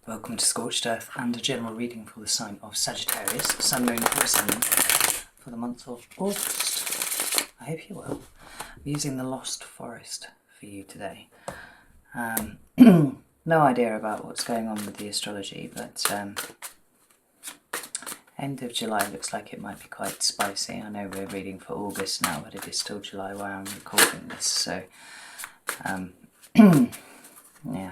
Welcome to Scorched Earth and a general reading for the sign of Sagittarius, Sun, Moon, or Ascendant for the month of August. I hope you're well. I'm using the Lost Forest for you today. No idea about what's going on with the astrology, but end of July looks like it might be quite spicy. I know we're reading for August now, but it is still July while I'm recording this, so yeah.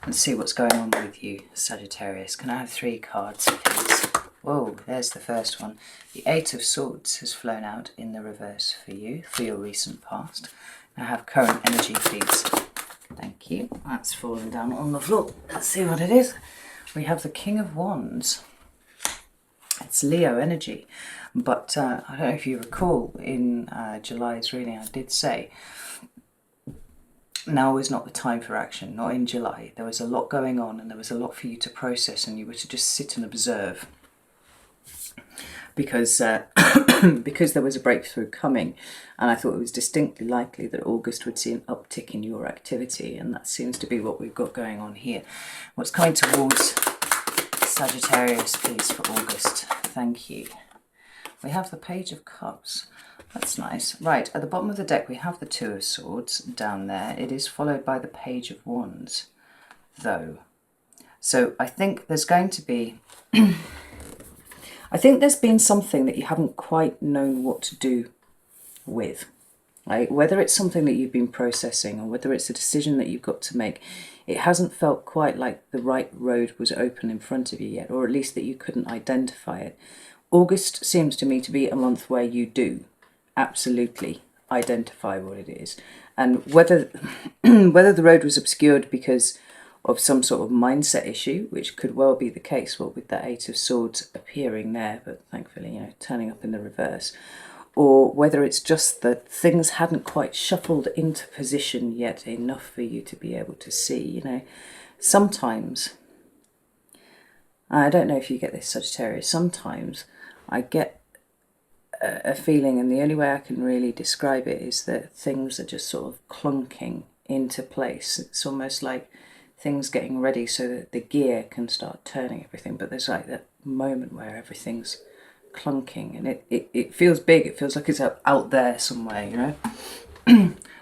Let's see what's going on with you, Sagittarius. Can I have 3 cards, please? Whoa, there's the first one. The 8 of Swords has flown out in the reverse for you, for your recent past. I have current energy, please. Thank you. That's fallen down on the floor. Let's see what it is. We have the King of Wands. It's Leo energy. But I don't know if you recall, in July's reading I did say, now is not the time for action, not in July. There was a lot going on and there was a lot for you to process, and you were to just sit and observe because because there was a breakthrough coming, and I thought it was distinctly likely that August would see an uptick in your activity, and that seems to be what we've got going on here. What's coming towards Sagittarius, please, for August? Thank you. We have the Page of Cups. That's nice. Right, at the bottom of the deck we have the 2 of Swords down there. It is followed by the Page of Wands, though. So I think there's going to be... I think there's been something that you haven't quite known what to do with. Right? Whether it's something that you've been processing or whether it's a decision that you've got to make, it hasn't felt quite like the right road was open in front of you yet, or at least that you couldn't identify it. August seems to me to be a month where you do absolutely identify what it is, and whether the road was obscured because of some sort of mindset issue, which could well be the case, what with that 8 of Swords appearing there, but thankfully, turning up in the reverse, or whether it's just that things hadn't quite shuffled into position yet enough for you to be able to see. Sometimes, I don't know if you get this, Sagittarius, sometimes I get a feeling, and the only way I can really describe it is that things are just sort of clunking into place. It's almost like things getting ready so that the gear can start turning everything, but there's like that moment where everything's clunking, and it feels big. It feels like it's out there somewhere,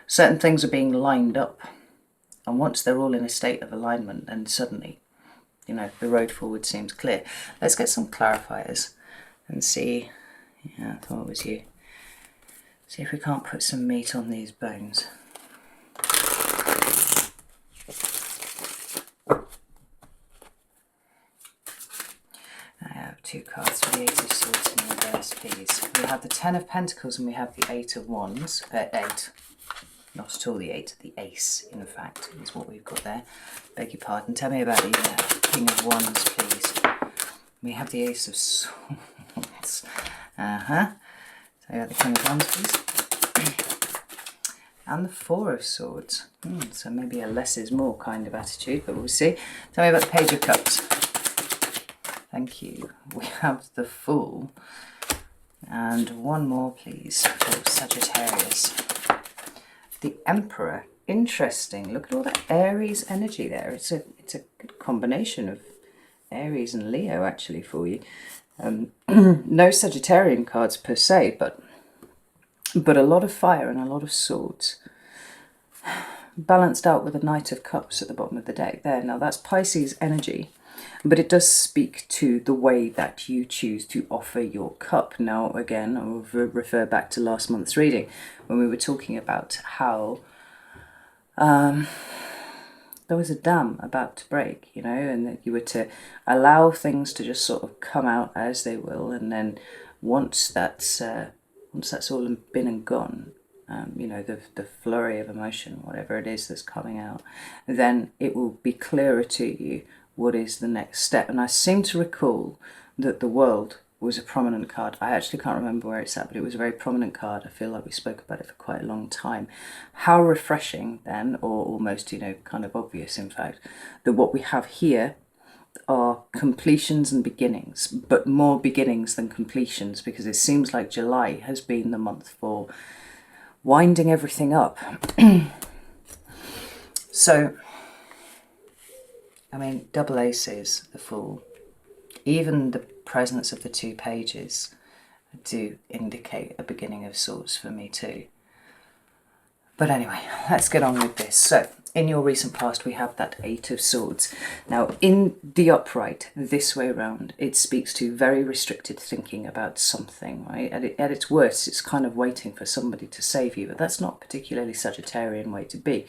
Certain things are being lined up, and once they're all in a state of alignment, then suddenly, the road forward seems clear. Let's get some clarifiers and see. Yeah, I thought it was you. See if we can't put some meat on these bones. I have 2 cards for the 8 of Swords in reverse, please. We have the 10 of Pentacles and we have the 8 of Wands. 8. Not at all the 8, the Ace, in fact, is what we've got there. Beg your pardon. Tell me about the King of Wands, please. We have the Ace of Swords. So you have the King of Wands, please. And the 4 of Swords. So maybe a less is more kind of attitude, but we'll see. Tell me about the Page of Cups. Thank you. We have the Fool. And one more, please, for Sagittarius. The Emperor. Interesting. Look at all that Aries energy there. It's a good combination of Aries and Leo, actually, for you. No Sagittarian cards per se, but a lot of fire and a lot of swords. Balanced out with a Knight of Cups at the bottom of the deck there. Now that's Pisces energy, but it does speak to the way that you choose to offer your cup. Now again, I'll refer back to last month's reading when we were talking about how there was a dam about to break, and that you were to allow things to just sort of come out as they will, and then once that's all been and gone, the flurry of emotion, whatever it is that's coming out, then it will be clearer to you what is the next step. And I seem to recall that the World was a prominent card. I actually can't remember where it's at, but it was a very prominent card. I feel like we spoke about it for quite a long time. How refreshing then, or almost, kind of obvious in fact, that what we have here are completions and beginnings, but more beginnings than completions, because it seems like July has been the month for winding everything up. So I mean, double aces, the Fool, even the presence of the 2 pages do indicate a beginning of sorts for me too. But anyway, let's get on with this. So, in your recent past, we have that 8 of Swords. Now, in the upright, this way round, it speaks to very restricted thinking about something, right? At its worst, it's kind of waiting for somebody to save you, but that's not a particularly Sagittarian way to be.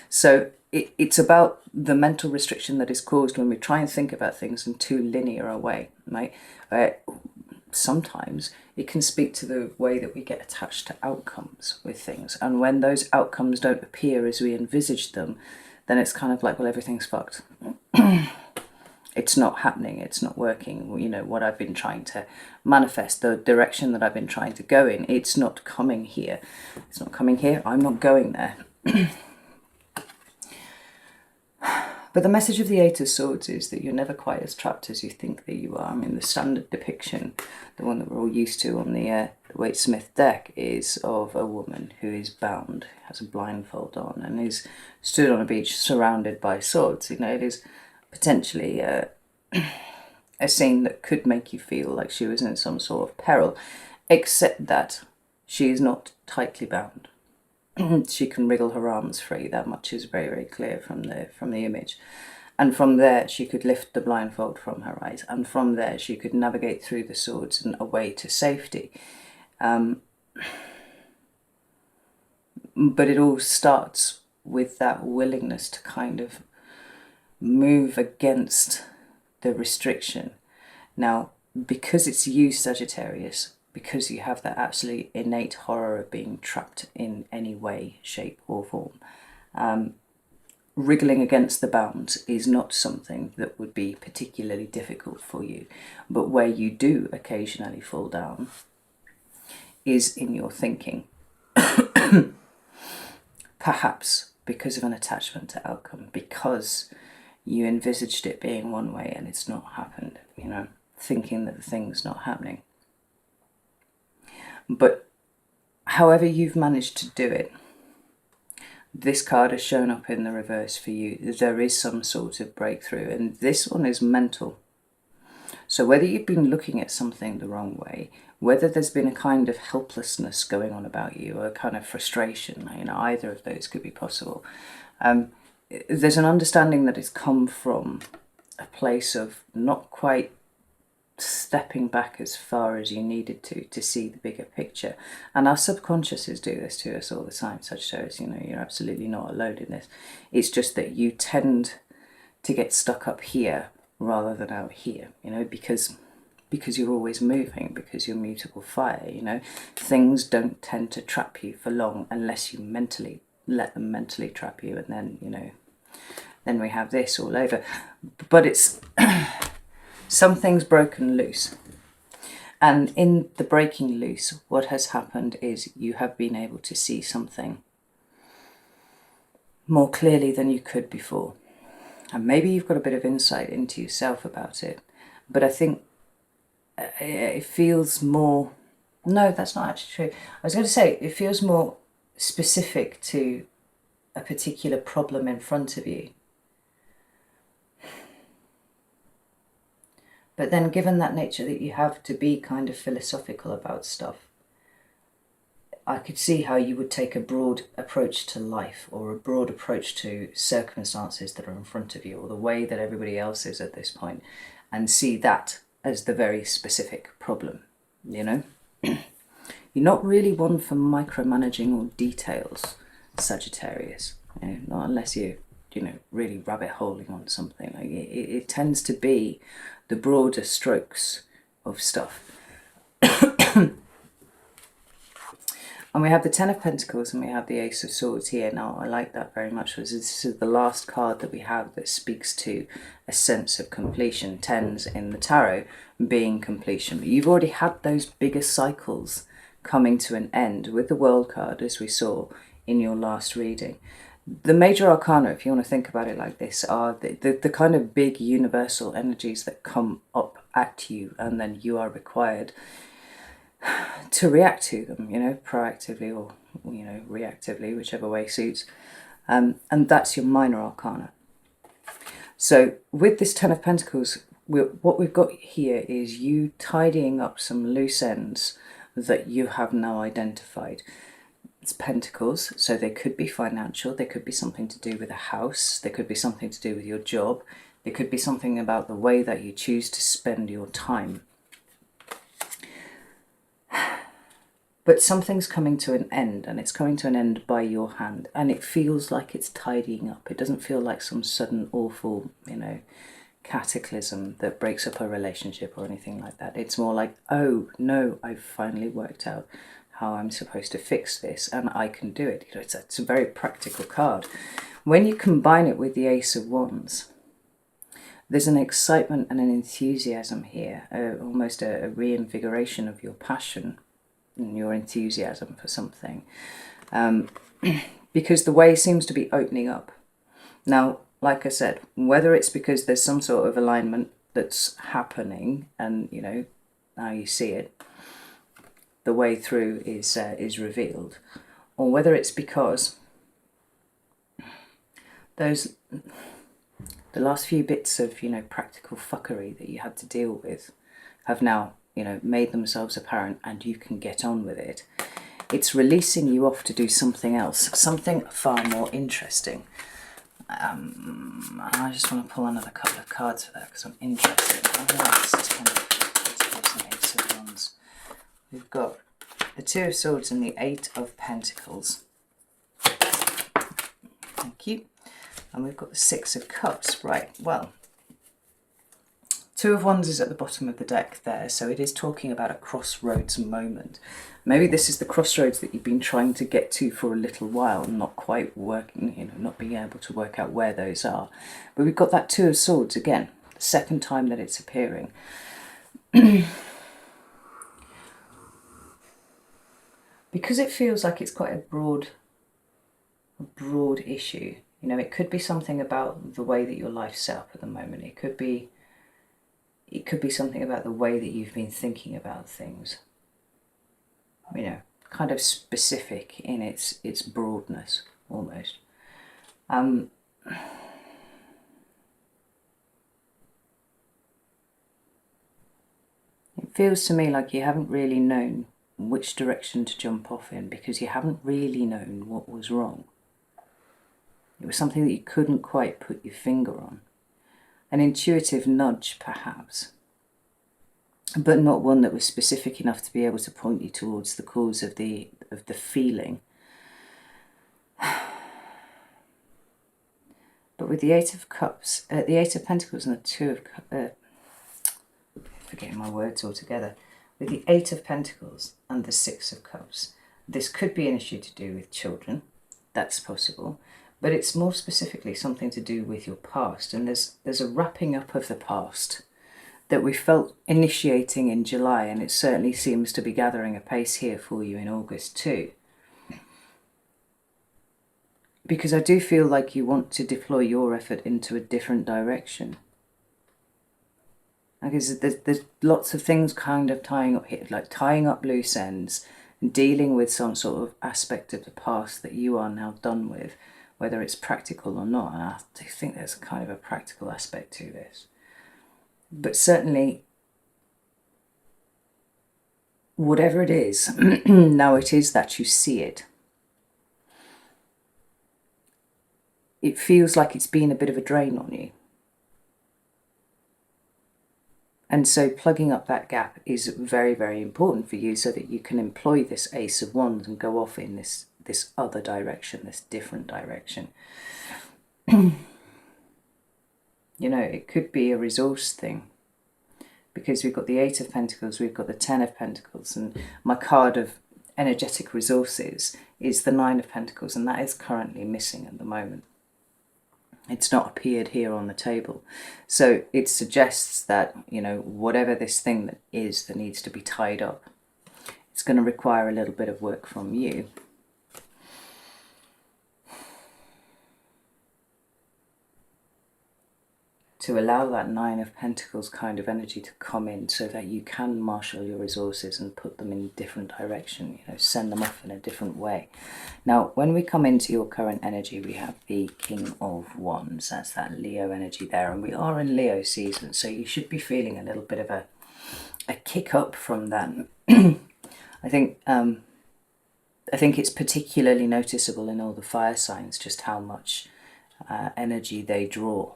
So, it's about the mental restriction that is caused when we try and think about things in too linear a way, right? Sometimes it can speak to the way that we get attached to outcomes with things. And when those outcomes don't appear as we envisaged them, then it's kind of like, well, everything's fucked. It's not happening. It's not working. You know, what I've been trying to manifest, the direction that I've been trying to go in, it's not coming here. It's not coming here. I'm not going there. But the message of the 8 of Swords is that you're never quite as trapped as you think that you are. I mean, the standard depiction, the one that we're all used to on the Waite-Smith deck, is of a woman who is bound, has a blindfold on, and is stood on a beach surrounded by swords. You know, it is potentially a scene that could make you feel like she was in some sort of peril, except that she is not tightly bound. She can wriggle her arms free. That much is very, very clear from the image. And from there, she could lift the blindfold from her eyes. And from there, she could navigate through the swords and away to safety. But it all starts with that willingness to kind of move against the restriction. Now, because it's you, Sagittarius, because you have that absolutely innate horror of being trapped in any way, shape or form, wriggling against the bounds is not something that would be particularly difficult for you. But where you do occasionally fall down is in your thinking. Perhaps because of an attachment to outcome, because you envisaged it being one way and it's not happened, you know, thinking that the thing's not happening. But however you've managed to do it, this card has shown up in the reverse for you. There is some sort of breakthrough, and this one is mental. So whether you've been looking at something the wrong way, whether there's been a kind of helplessness going on about you, or a kind of frustration, you know, either of those could be possible. There's an understanding that it's come from a place of not quite stepping back as far as you needed to see the bigger picture. And our subconsciouses do this to us all the time. Sagittarius, you know, you're absolutely not alone in this. It's just that you tend to get stuck up here rather than out here, you know, because you're always moving, because you're mutable fire, you know. Things don't tend to trap you for long unless you mentally let them mentally trap you, and then, you know, then we have this all over. But it's something's broken loose. And in the breaking loose, what has happened is you have been able to see something more clearly than you could before. And maybe you've got a bit of insight into yourself about it. But I think it feels more... No, that's not actually true. I was going to say, it feels more specific to a particular problem in front of you. But then given that nature that you have to be kind of philosophical about stuff, I could see how you would take a broad approach to life, or a broad approach to circumstances that are in front of you, or the way that everybody else is at this point, and see that as the very specific problem, you know? You're not really one for micromanaging or details, Sagittarius, you know, not unless you know, really rabbit holing on something. Like it tends to be the broader strokes of stuff. And we have the Ten of Pentacles and we have the Ace of Swords here. Now, I like that very much, because this is the last card that we have that speaks to a sense of completion. Tens in the tarot being completion. But you've already had those bigger cycles coming to an end with the World card, as we saw in your last reading. The major arcana, if you want to think about it like this, are the kind of big universal energies that come up at you, and then you are required to react to them, you know, proactively or, you know, reactively, whichever way suits. And that's your minor arcana. So with this Ten of Pentacles, what we've got here is you tidying up some loose ends that you have now identified. It's Pentacles, so they could be financial, they could be something to do with a house, they could be something to do with your job, it could be something about the way that you choose to spend your time. But something's coming to an end, and it's coming to an end by your hand, and it feels like it's tidying up. It doesn't feel like some sudden awful, cataclysm that breaks up a relationship or anything like that. It's more like, oh no, I've finally worked out how I'm supposed to fix this, and I can do it. It's a very practical card. When you combine it with the Ace of Wands, there's an excitement and an enthusiasm here, almost a reinvigoration of your passion and your enthusiasm for something, because the way seems to be opening up. Now, like I said, whether it's because there's some sort of alignment that's happening and, now you see it, the way through is revealed, or whether it's because the last few bits of, practical fuckery that you had to deal with have now, made themselves apparent and you can get on with it. It's releasing you off to do something else, something far more interesting. I just want to pull another couple of cards for that because I'm interested. We've got the Two of Swords and the Eight of Pentacles. Thank you. And we've got the Six of Cups. Right, well, Two of Wands is at the bottom of the deck there, so it is talking about a crossroads moment. Maybe this is the crossroads that you've been trying to get to for a little while, not quite working, not being able to work out where those are. But we've got that Two of Swords again, the second time that it's appearing. Because it feels like it's quite a broad issue. It could be something about the way that your life's set up at the moment. It could be something about the way that you've been thinking about things. Kind of specific in its broadness, almost. It feels to me like you haven't really known which direction to jump off in because you haven't really known what was wrong. It was something that you couldn't quite put your finger on. An intuitive nudge, perhaps, but not one that was specific enough to be able to point you towards the cause of the feeling. But with the Eight of Cups, the Eight of Pentacles and the Two of forgetting my words altogether. With the Eight of Pentacles and the Six of Cups, this could be an issue to do with children. That's possible. But it's more specifically something to do with your past. And there's a wrapping up of the past that we felt initiating in July, and it certainly seems to be gathering a pace here for you in August too. Because I do feel like you want to deploy your effort into a different direction. Because there's lots of things kind of tying up here, like tying up loose ends and dealing with some sort of aspect of the past that you are now done with, whether it's practical or not. And I do think there's kind of a practical aspect to this. But certainly, whatever it is, now it is that you see it. It feels like it's been a bit of a drain on you. And so plugging up that gap is very, very important for you so that you can employ this Ace of Wands and go off in this other direction, this different direction. It could be a resource thing. Because we've got the Eight of Pentacles, we've got the Ten of Pentacles, and my card of energetic resources is the Nine of Pentacles, and that is currently missing at the moment. It's not appeared here on the table. So it suggests that, whatever this thing that is that needs to be tied up, it's going to require a little bit of work from you. to allow that Nine of Pentacles kind of energy to come in so that you can marshal your resources and put them in a different direction, you know, send them off in a different way. Now, when we come into your current energy, we have the King of Wands. That's that Leo energy there, and we are in Leo season, so you should be feeling a little bit of a kick up from that. I think it's particularly noticeable in all the fire signs just how much energy they draw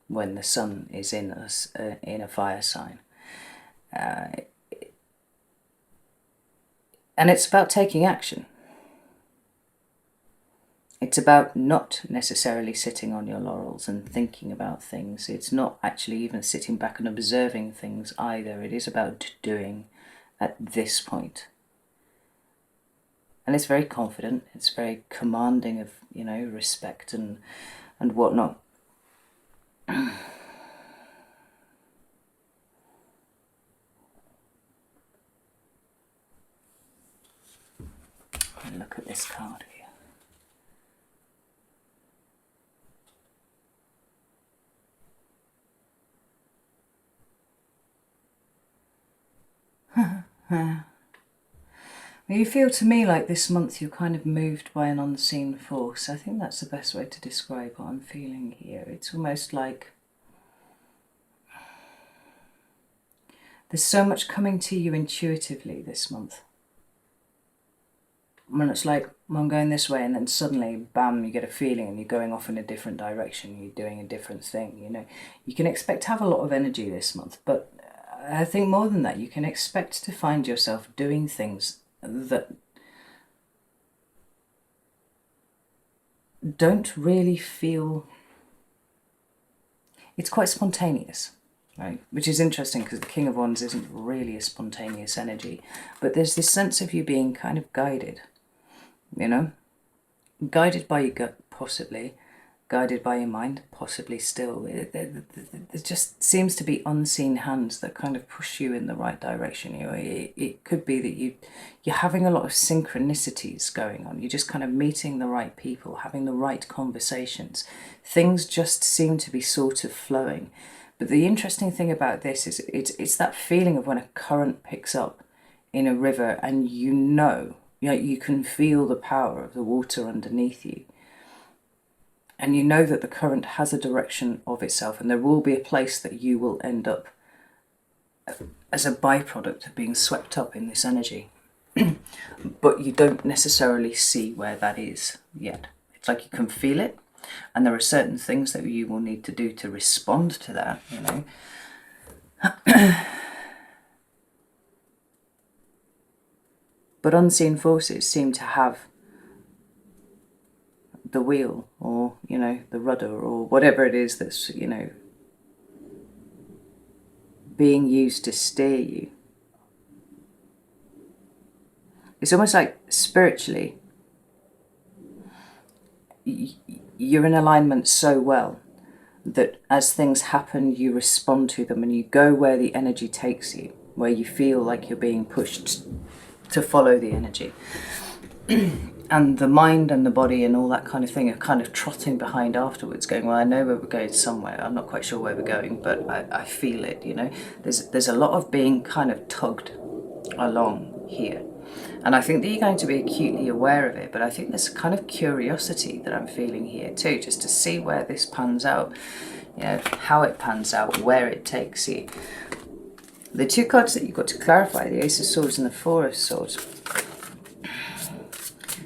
when the sun is in a fire sign. And it's about taking action. It's about not necessarily sitting on your laurels and thinking about things. It's not actually even sitting back and observing things either. It is about doing at this point. And it's very confident. It's very commanding of, you know, respect and whatnot. Look at this card here. You feel to me like this month you're kind of moved by an unseen force. I think that's the best way to describe what I'm feeling here. It's almost like there's so much coming to you intuitively this month. When it's like, well, I'm going this way, and then suddenly, bam, you get a feeling and you're going off in a different direction, you're doing a different thing, you know. You can expect to have a lot of energy this month, but I think more than that, you can expect to find yourself doing things that don't really feel... It's quite spontaneous, right? Which is interesting because the King of Wands isn't really a spontaneous energy, but there's this sense of you being kind of guided, you know? Guided by your gut, possibly. Guided by your mind, possibly still. There just seems to be unseen hands that kind of push you in the right direction. You know, it could be that you're having a lot of synchronicities going on. You're just kind of meeting the right people, having the right conversations. Things just seem to be sort of flowing. But the interesting thing about this is it's that feeling of when a current picks up in a river and you know, you can feel the power of the water underneath you. And you know that the current has a direction of itself, and there will be a place that you will end up as a byproduct of being swept up in this energy. But you don't necessarily see where that is yet. It's like you can feel it, and there are certain things that you will need to do to respond to that, you know. But unseen forces seem to have the wheel, or, you know, the rudder, or whatever it is that's, you know, being used to steer you. It's almost like spiritually you're in alignment so well that as things happen you respond to them and you go where the energy takes you, where you feel like you're being pushed to follow the energy. And the mind and the body and all that kind of thing are kind of trotting behind afterwards, going, well, I know where we're going somewhere. I'm not quite sure where we're going, but I feel it, you know. There's a lot of being kind of tugged along here. And I think that you're going to be acutely aware of it, but I think there's a kind of curiosity that I'm feeling here too, just to see where this pans out, you know, how it pans out, where it takes you. The two cards that you've got to clarify, the Ace of Swords and the Four of Swords.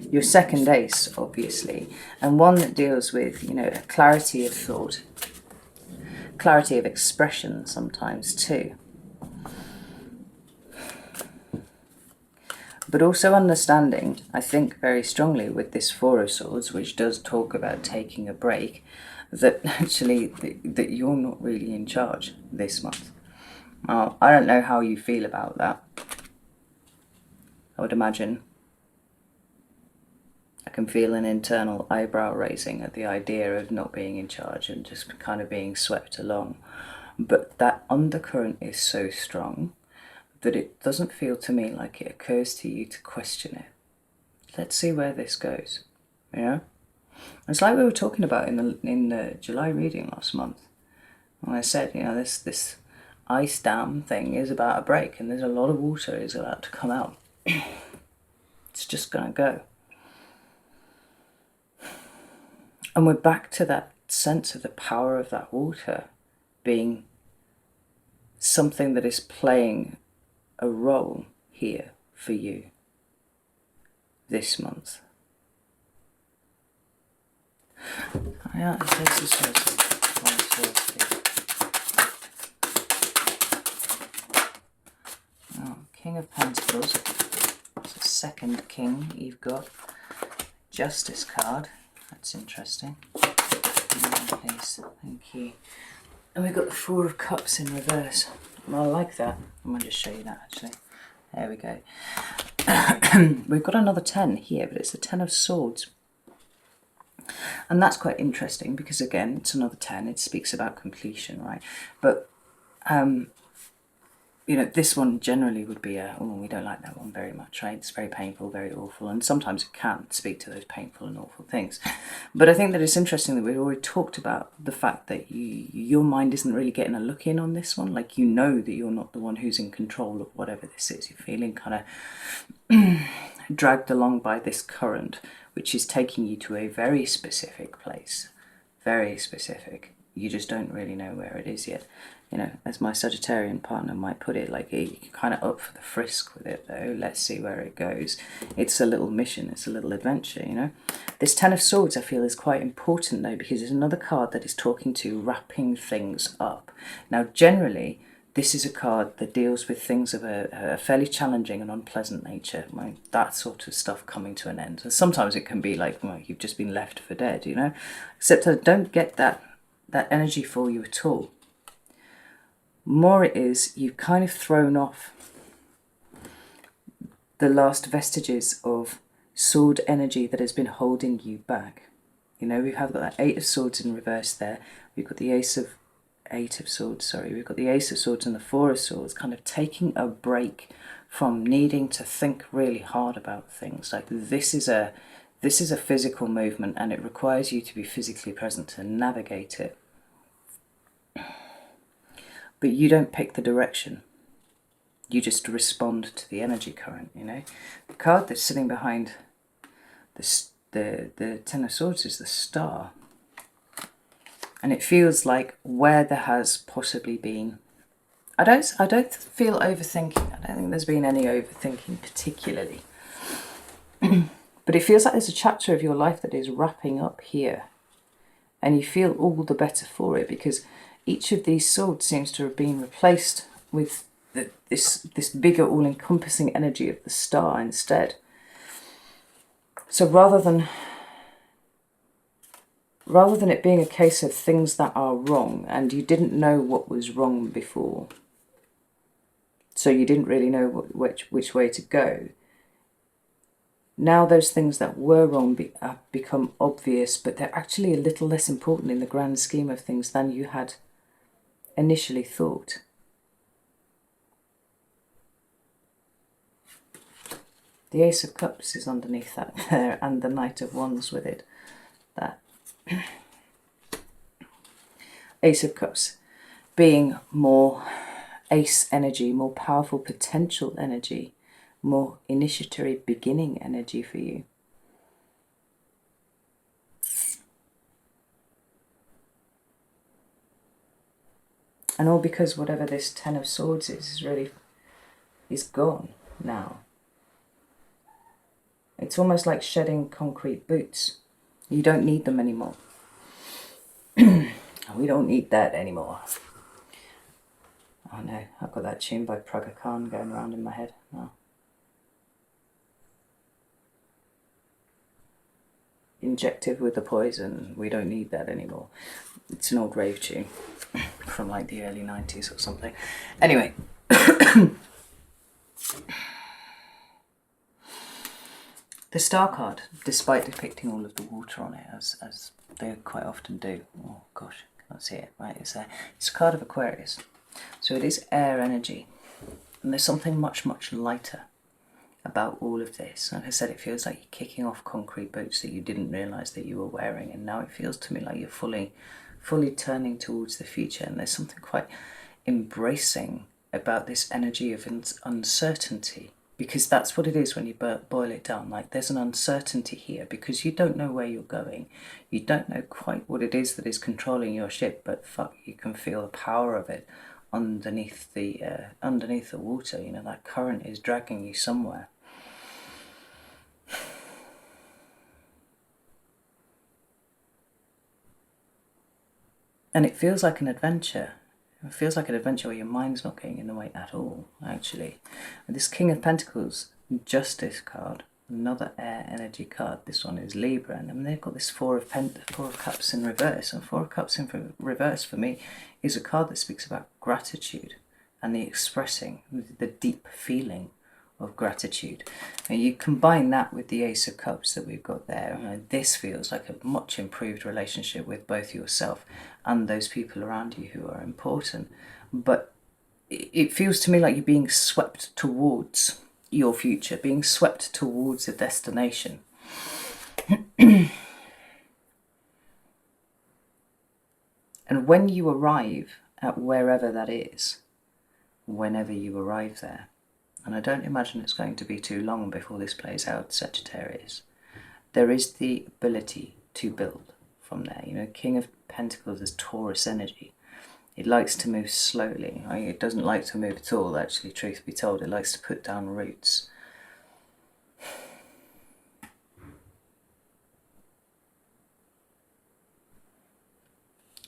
Your second ace, obviously, and one that deals with, you know, a clarity of thought, clarity of expression sometimes too. But also understanding, I think very strongly with this Four of Swords, which does talk about taking a break, that actually that you're not really in charge this month. Well, I don't know how you feel about that. I would imagine I can feel an internal eyebrow raising at the idea of not being in charge and just kind of being swept along. But that undercurrent is so strong that it doesn't feel to me like it occurs to you to question it. Let's see where this goes. You know? It's like we were talking about in the July reading last month. And I said, you know, this ice dam thing is about a break, and there's a lot of water is about to come out. It's just going to go. And we're back to that sense of the power of that water being something that is playing a role here for you this month. Yeah, King of Pentacles. It's a second king you've got. Justice card. That's interesting. Nice. Thank you. And we've got the Four of Cups in reverse. Well, I like that. I'm going to just show you that actually. There we go. We've got another 10 here, but it's the 10 of Swords. And that's quite interesting because, again, it's another 10. It speaks about completion, right? But, you know, this one generally would be oh, we don't like that one very much, right? It's very painful, very awful, and sometimes it can speak to those painful and awful things. But I think that it's interesting that we've already talked about the fact that your mind isn't really getting a look in on this one. Like, you know that you're not the one who's in control of whatever this is. You're feeling kind of dragged along by this current, which is taking you to a very specific place. Very specific. You just don't really know where it is yet. You know, as my Sagittarian partner might put it, like, you're kind of up for the frisk with it, though. Let's see where it goes. It's a little mission. It's a little adventure, you know. This 10 of Swords, I feel, is quite important, though, because there's another card that is talking to wrapping things up. Now, generally, this is a card that deals with things of a fairly challenging and unpleasant nature, like that sort of stuff coming to an end. And sometimes it can be like, well, you've just been left for dead, you know. Except I don't get that energy for you at all. More it is, you've kind of thrown off the last vestiges of sword energy that has been holding you back. You know, we've got that 8 of Swords in reverse there. We've got the Eight of Swords, sorry. We've got the Ace of Swords and the Four of Swords, kind of taking a break from needing to think really hard about things. Like, this is a physical movement, and it requires you to be physically present to navigate it. But you don't pick the direction. You just respond to the energy current, you know. The card that's sitting behind the 10 of Swords is the Star. And it feels like where there has possibly been... I don't feel overthinking. I don't think there's been any overthinking particularly. But it feels like there's a chapter of your life that is wrapping up here. And you feel all the better for it, because each of these swords seems to have been replaced with this bigger, all-encompassing energy of the Star instead. So rather than it being a case of things that are wrong, and you didn't know what was wrong before, so you didn't really know which way to go, now those things that were wrong have become obvious, but they're actually a little less important in the grand scheme of things than you had initially thought. The Ace of Cups is underneath that there, and the Knight of Wands with it. That Ace of Cups being more ace energy, more powerful potential energy, more initiatory beginning energy for you. And all because whatever this 10 of Swords is gone now. It's almost like shedding concrete boots. You don't need them anymore. We don't need that anymore. Oh no, I've got that tune by Praga Khan going around in my head. Oh. Injected with the poison, we don't need that anymore. It's an old rave tune from like the early 90s or something. Anyway. The Star card, despite depicting all of the water on it, as they quite often do. Oh gosh, can't see it. Right, it's a card of Aquarius. So it is air energy. And there's something much, much lighter about all of this. Like I said, it feels like you're kicking off concrete boots that you didn't realise that you were wearing. And now it feels to me like you're fully fully turning towards the future. And there's something quite embracing about this energy of uncertainty, because that's what it is when you boil it down. Like, there's an uncertainty here because you don't know where you're going. You don't know quite what it is that is controlling your ship, but fuck, you can feel the power of it underneath the water. You know, that current is dragging you somewhere. And it feels like an adventure. It feels like an adventure where your mind's not getting in the way at all, actually. And this King of Pentacles, Justice card, another air energy card. This one is Libra, and then they've got this Four of Cups in reverse. And Four of Cups in reverse for me is a card that speaks about gratitude and the expressing, the deep feeling of gratitude. And you combine that with the Ace of Cups that we've got there, and this feels like a much improved relationship with both yourself and those people around you who are important. But it feels to me like you're being swept towards your future, being swept towards a destination. And when you arrive at wherever that is, whenever you arrive there, and I don't imagine it's going to be too long before this plays out, Sagittarius, there is the ability to build from there. You know, King of Pentacles is Taurus energy. It likes to move slowly. I mean, it doesn't like to move at all, actually, truth be told. It likes to put down roots.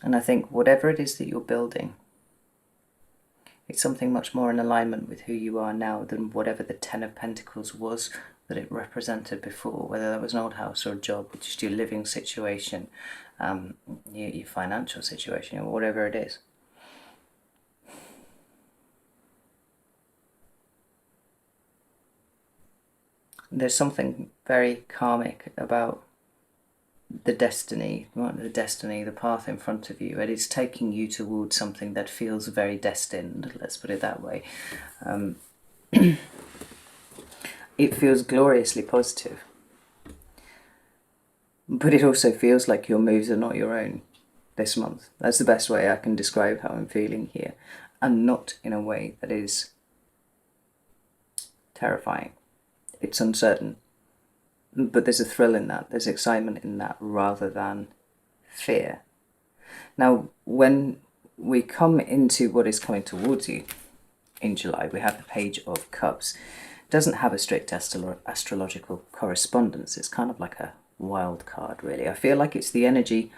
And I think whatever it is that you're building, it's something much more in alignment with who you are now than whatever the Ten of Pentacles was that it represented before, whether that was an old house or a job, or just your living situation, your financial situation, or whatever it is. There's something very karmic about the destiny, the path in front of you. It is taking you towards something that feels very destined, let's put it that way. It feels gloriously positive. But it also feels like your moves are not your own this month. That's the best way I can describe how I'm feeling here. And not in a way that is terrifying. It's uncertain. But there's a thrill in that. There's excitement in that rather than fear. Now, when we come into what is coming towards you in July, we have the Page of Cups. It doesn't have a strict astrological correspondence. It's kind of like a wild card, really. I feel like it's the energy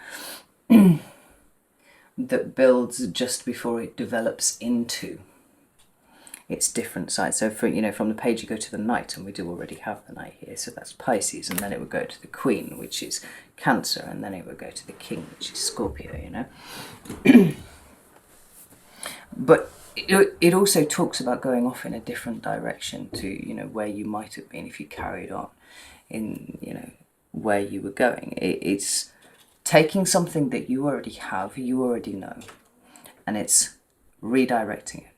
that builds just before it develops into its different sides. So for, you know, from the Page you go to the Knight, and we do already have the Knight here, so that's Pisces, and then it would go to the Queen, which is Cancer, and then it would go to the King, which is Scorpio, you know. But it also talks about going off in a different direction to, you know, where you might have been if you carried on in, you know, where you were going. It's taking something that you already have, you already know, and it's redirecting it.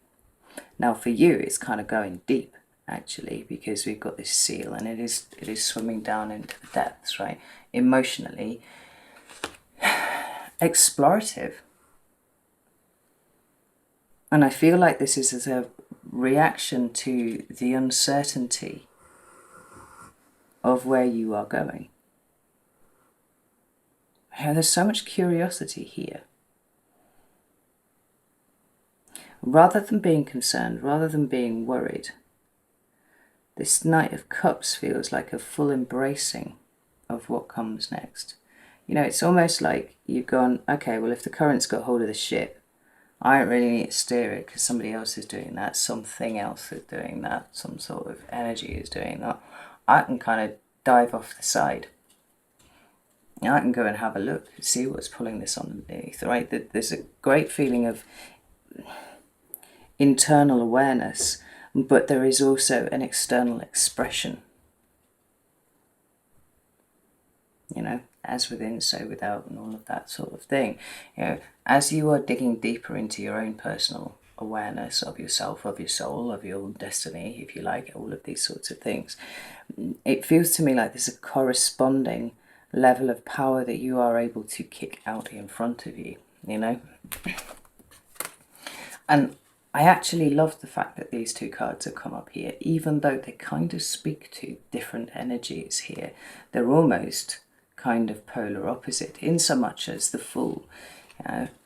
Now for you, it's kind of going deep, actually, because we've got this seal, and it is swimming down into the depths, right? Emotionally, explorative. And I feel like this is as a reaction to the uncertainty of where you are going. Yeah, there's so much curiosity here. Rather than being concerned, rather than being worried, this Knight of Cups feels like a full embracing of what comes next. You know, it's almost like you've gone, okay, well, if the current's got hold of the ship, I don't really need to steer it because somebody else is doing that, something else is doing that, some sort of energy is doing that. I can kind of dive off the side. And I can go and have a look, see what's pulling this underneath, right? There's a great feeling of internal awareness, but there is also an external expression. You know, as within, so without, and all of that sort of thing. You know, as you are digging deeper into your own personal awareness of yourself, of your soul, of your destiny, if you like, all of these sorts of things, it feels to me like there's a corresponding level of power that you are able to kick out in front of you. you know. And I actually love the fact that these two cards have come up here, even though they kind of speak to different energies here. They're almost kind of polar opposite, in so much as the Fool,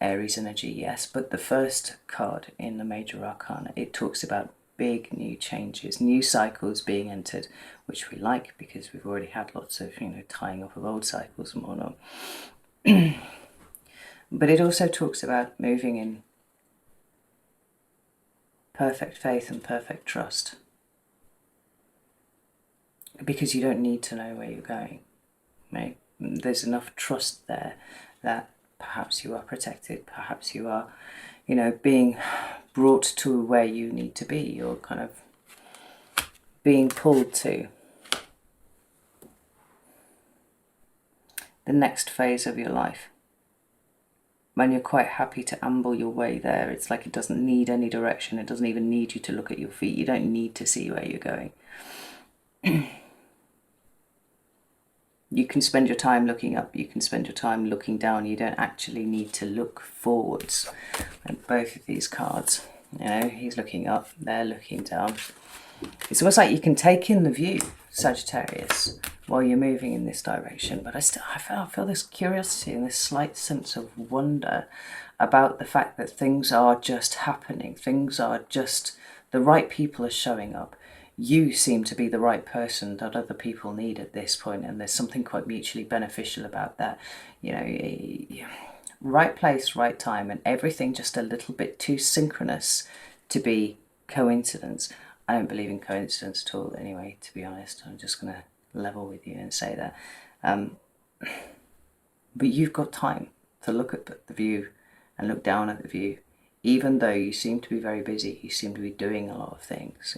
Aries energy, yes, but the first card in the Major Arcana, it talks about big new changes, new cycles being entered, which we like because we've already had lots of, tying up of old cycles and whatnot. But it also talks about moving in perfect faith and perfect trust, because you don't need to know where you're going. Right? There's enough trust there that perhaps you are protected, perhaps you are, being brought to where you need to be. You're kind of being pulled to the next phase of your life. When you're quite happy to amble your way there, it's like it doesn't need any direction. It doesn't even need you to look at your feet. You don't need to see where you're going. You can spend your time looking up. You can spend your time looking down. You don't actually need to look forwards. And both of these cards, he's looking up, they're looking down. It's almost like you can take in the view, Sagittarius, while you're moving in this direction. But I feel this curiosity and this slight sense of wonder about the fact that things are just happening. Things are just, the right people are showing up. You seem to be the right person that other people need at this point, and there's something quite mutually beneficial about that. Right place, right time, and everything just a little bit too synchronous to be coincidence. I don't believe in coincidence at all anyway, to be honest. I'm just going to level with you and say that. But you've got time to look at the view and look down at the view. Even though you seem to be very busy, you seem to be doing a lot of things,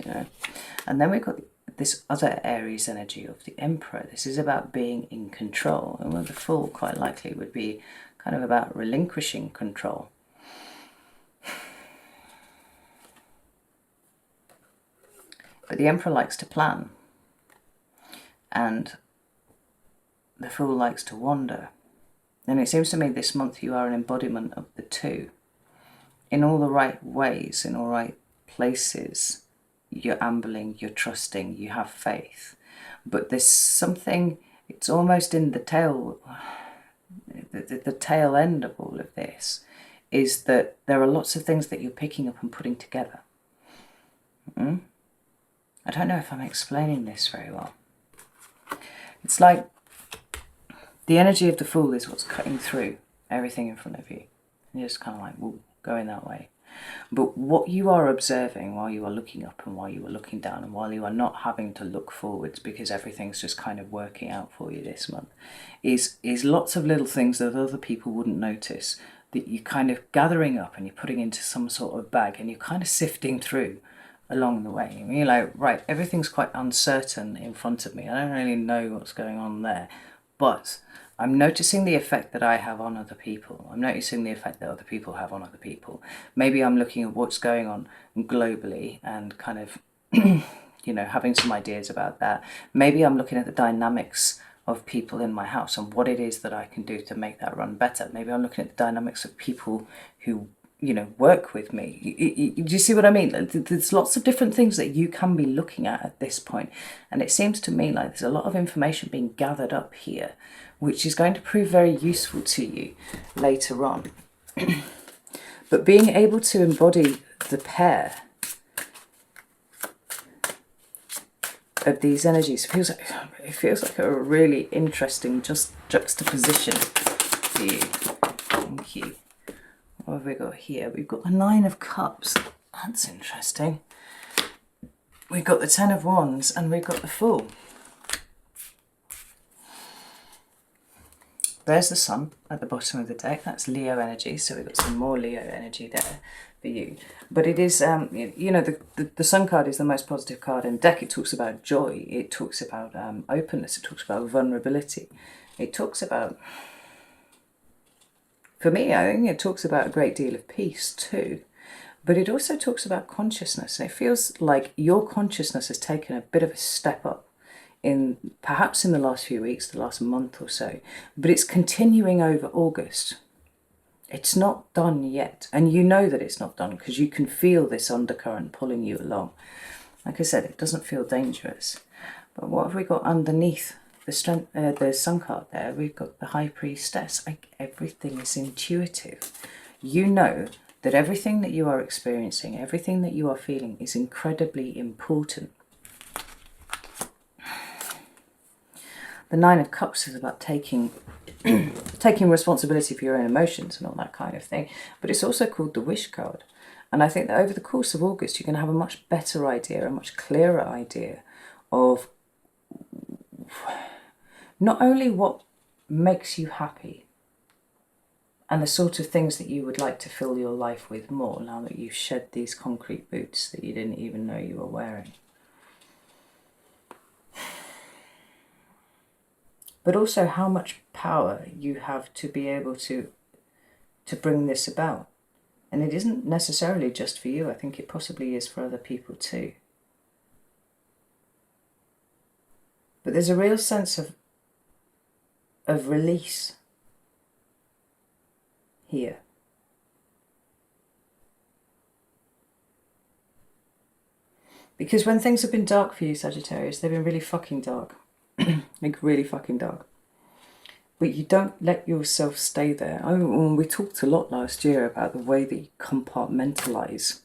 And then we've got this other Aries energy of the Emperor. This is about being in control. And the Fool quite likely would be kind of about relinquishing control. But the Emperor likes to plan. And the Fool likes to wander. And it seems to me this month you are an embodiment of the two. In all the right ways, in all right places, you're ambling, you're trusting, you have faith. But there's something, it's almost in the tail, the tail end of all of this, is that there are lots of things that you're picking up and putting together. I don't know if I'm explaining this very well. It's like the energy of the Fool is what's cutting through everything in front of you. And you're just kind of like, whoa, going that way. But what you are observing while you are looking up and while you are looking down and while you are not having to look forwards because everything's just kind of working out for you this month is lots of little things that other people wouldn't notice, that you're kind of gathering up and you're putting into some sort of bag and you're kind of sifting through along the way. And you're like, right, everything's quite uncertain in front of me. I don't really know what's going on there, but I'm noticing the effect that I have on other people. I'm noticing the effect that other people have on other people. Maybe I'm looking at what's going on globally and kind of, having some ideas about that. Maybe I'm looking at the dynamics of people in my house and what it is that I can do to make that run better. Maybe I'm looking at the dynamics of people who, work with me. Do you see what I mean? There's lots of different things that you can be looking at this point. And it seems to me like there's a lot of information being gathered up here, which is going to prove very useful to you later on. But being able to embody the pair of these energies feels like a really interesting juxtaposition for you. Thank you. What have we got here? We've got the Nine of Cups. That's interesting. We've got the Ten of Wands and we've got the Fool. There's the Sun at the bottom of the deck. That's Leo energy, so we've got some more Leo energy there for you. But it is, the Sun card is the most positive card in the deck. It talks about joy. It talks about openness. It talks about vulnerability. It talks about, for me, I think it talks about a great deal of peace too. But it also talks about consciousness. And it feels like your consciousness has taken a bit of a step up perhaps in the last few weeks, the last month or so, but it's continuing over August. It's not done yet. And you know that it's not done because you can feel this undercurrent pulling you along. Like I said, it doesn't feel dangerous. But what have we got underneath the strength, the sun card there? We've got the High Priestess. Like, everything is intuitive. You know that everything that you are experiencing, everything that you are feeling is incredibly important. The Nine of Cups is about taking responsibility for your own emotions and all that kind of thing. But it's also called the Wish card. And I think that over the course of August, you're going to have a much better idea, a much clearer idea of not only what makes you happy and the sort of things that you would like to fill your life with more now that you've shed these concrete boots that you didn't even know you were wearing. But also how much power you have to be able to bring this about. And it isn't necessarily just for you. I think it possibly is for other people too. But there's a real sense of release here. Because when things have been dark for you, Sagittarius, they've been really fucking dark. Like, really fucking dark. But you don't let yourself stay there. We talked a lot last year about the way that you compartmentalise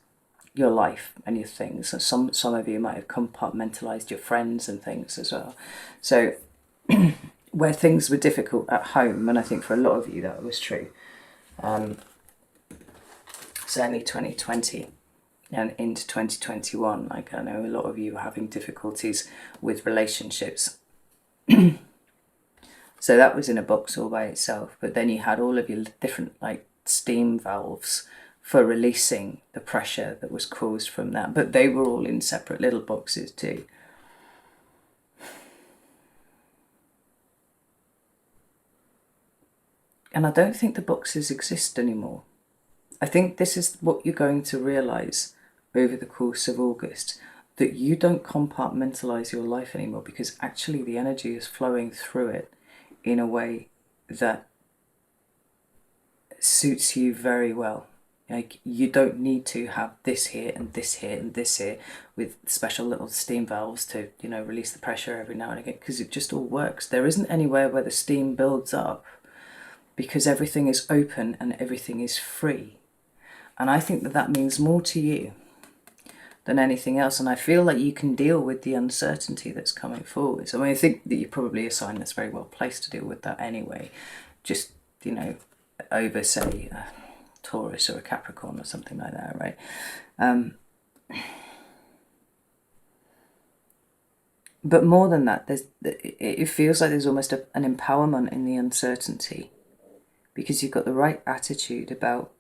your life and your things. And some of you might have compartmentalised your friends and things as well. So where things were difficult at home, and I think for a lot of you that was true, certainly 2020 and into 2021, like I know a lot of you were having difficulties with relationships. So that was in a box all by itself, but then you had all of your different like steam valves for releasing the pressure that was caused from that, but they were all in separate little boxes too. And I don't think the boxes exist anymore. I think this is what you're going to realise over the course of August, that you don't compartmentalise your life anymore, because actually the energy is flowing through it in a way that suits you very well. Like, you don't need to have this here and this here and this here with special little steam valves to, you know, release the pressure every now and again, because it just all works. There isn't anywhere where the steam builds up, because everything is open and everything is free. And I think that that means more to you than anything else. And I feel like you can deal with the uncertainty that's coming forward. I mean, I think that you're probably a sign that's very well placed to deal with that anyway. Just, you know, over, say, a Taurus or a Capricorn or something like that, right? But more than that, it feels like there's almost an empowerment in the uncertainty, because you've got the right attitude about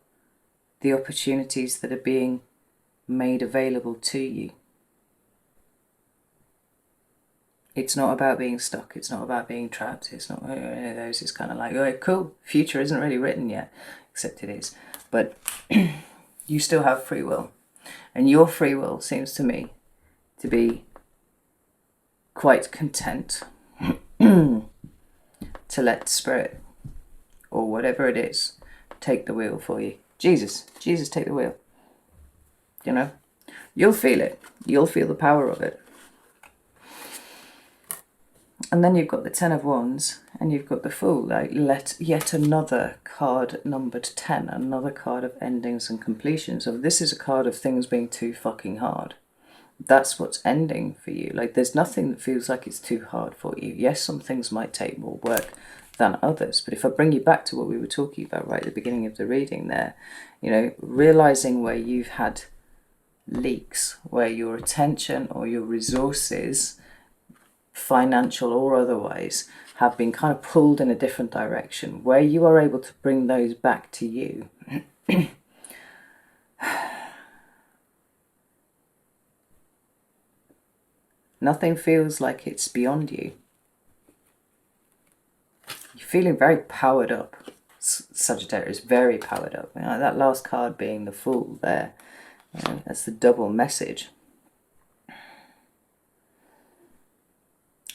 the opportunities that are being made available to you. It's not about being stuck. It's not about being trapped. It's not any of those. It's kind of like, oh, cool, future isn't really written yet, except it is. But you still have free will. And your free will seems to me to be quite content to let spirit, or whatever it is, take the wheel for you. Jesus, take the wheel. You know, you'll feel it. You'll feel the power of it. And then you've got the Ten of Wands and you've got the Fool. Like, yet another card numbered 10, another card of endings and completions. So this is a card of things being too fucking hard. That's what's ending for you. Like, there's nothing that feels like it's too hard for you. Yes, some things might take more work than others. But if I bring you back to what we were talking about right at the beginning of the reading there, you know, realizing where you've had leaks, where your attention or your resources, financial or otherwise, have been kind of pulled in a different direction, where you are able to bring those back to you. Nothing feels like it's beyond you. You're feeling very powered up, Sagittarius, very powered up. You know, that last card being the Fool there, you know, that's the double message.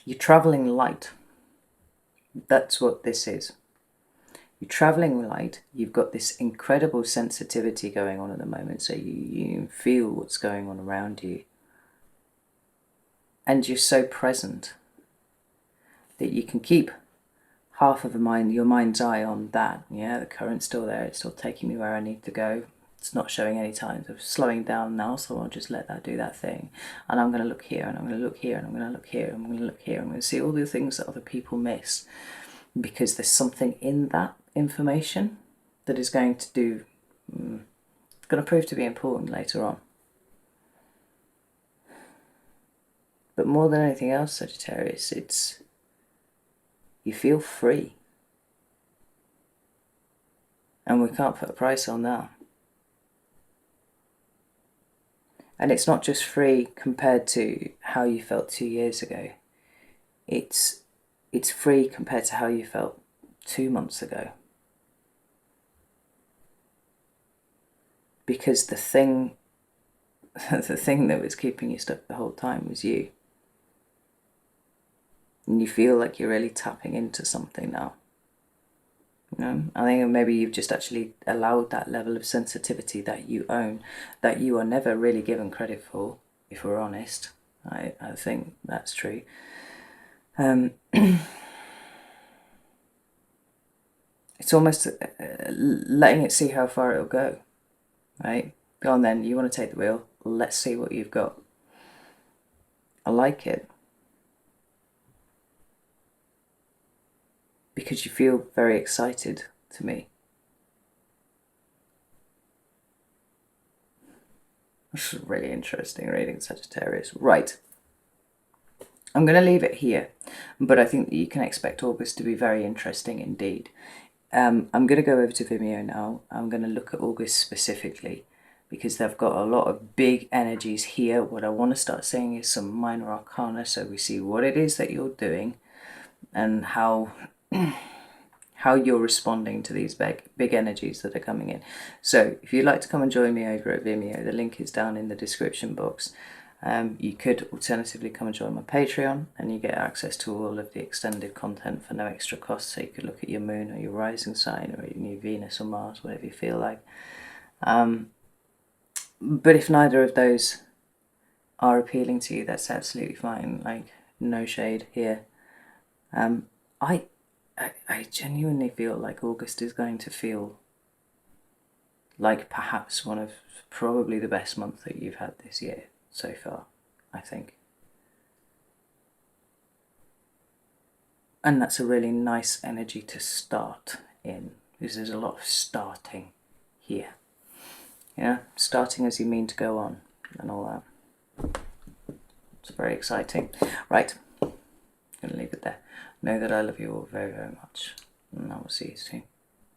You're traveling light. That's what this is. You're traveling light. You've got this incredible sensitivity going on at the moment, so you feel what's going on around you. And you're so present that you can keep half of your mind's eye on that. Yeah, the current's still there. It's still taking me where I need to go. It's not showing any signs of slowing down now, so I'll just let that do that thing. And I'm going to look here, and I'm going to look here, and I'm going to look here, and I'm going to look here. I'm going to see all the things that other people miss, because there's something in that information that is going to do, it's going to prove to be important later on. But more than anything else, Sagittarius, it's, you feel free. And we can't put a price on that. And it's not just free compared to how you felt 2 years ago. It's free compared to how you felt 2 months ago. Because the thing that was keeping you stuck the whole time was you. And you feel like you're really tapping into something now. You know? I think maybe you've just actually allowed that level of sensitivity that you own, that you are never really given credit for, if we're honest. I think that's true. It's almost letting it see how far it'll go, right? Go on then, you want to take the wheel, let's see what you've got. I like it. Because you feel very excited to me. This is really interesting reading, Sagittarius. Right. I'm going to leave it here, but I think that you can expect August to be very interesting indeed. I'm going to go over to Vimeo now. I'm going to look at August specifically, because they've got a lot of big energies here. What I want to start seeing is some minor arcana, so we see what it is that you're doing and how you're responding to these big energies that are coming in. So if you'd like to come and join me over at Vimeo, the link is down in the description box. You could alternatively come and join my Patreon, and you get access to all of the extended content for no extra cost. So you could look at your moon or your rising sign or your new Venus or Mars, whatever you feel like. But if neither of those are appealing to you, that's absolutely fine. Like, no shade here. I genuinely feel like August is going to feel like perhaps one of probably the best months that you've had this year so far, I think. And that's a really nice energy to start in, because there's a lot of starting here. Yeah, starting as you mean to go on and all that. It's very exciting. Right, I'm going to leave it there. Know that I love you all very, very much, and I will see you soon.